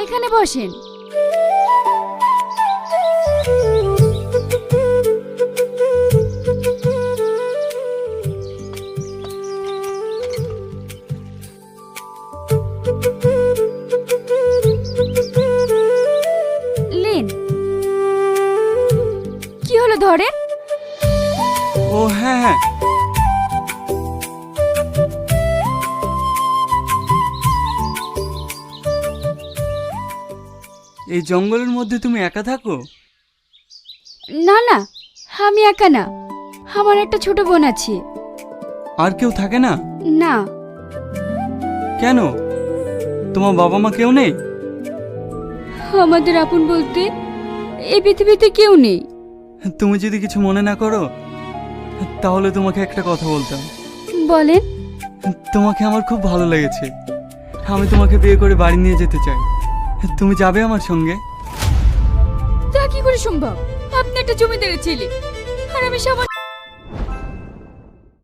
এখানে বসেন। লেন, কি হলো ধরেন? ও হ্যাঁ হ্যাঁ, এই জঙ্গলের মধ্যে তুমি একা থাকো? না না, আমি একা না, আমার একটা ছোট বোন আছে। আর কেউ থাকে না? না, কেন, তোমার বাবা মা কেউ নেই? আমাদের আপন বলতে এই পৃথিবীতে কেউ নেই। তুমি যদি কিছু মনে না করো তাহলে তোমাকে একটা কথা বলতাম। বলেন। তোমাকে আমার খুব ভালো লেগেছে, আমি তোমাকে বিয়ে করে বাড়ি নিয়ে যেতে চাই। তুমি যাবে আমার সঙ্গে? তা কি করে সম্ভব? আপনি একটা জমিদারের ছেলে আর আমি সামান্য